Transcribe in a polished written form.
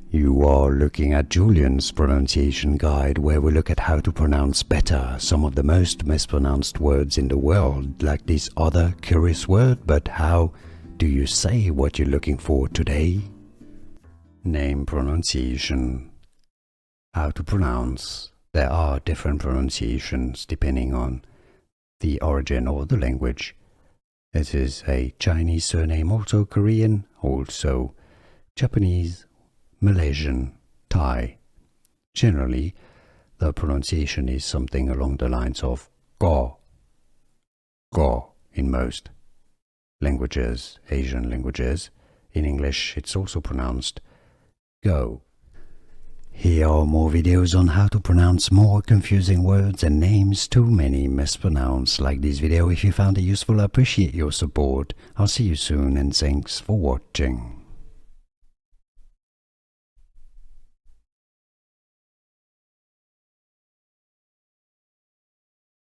You are looking at Julian's pronunciation guide, where we look at how to pronounce better some of the most mispronounced words in the world, like this other curious word. But how do you say what you're looking for today? Name pronunciation. How to pronounce. There are different pronunciations depending on the origin or the language. It is a Chinese surname, also Korean, also Japanese, Malaysian, Thai. Generally, the pronunciation is something along the lines of Goh, Goh in most languages, Asian languages. In English, it's also pronounced Go. Here are more videos on how to pronounce more confusing words and names too many mispronounced. Like this video if you found it useful. I appreciate your support. I'll see you soon and thanks for watching.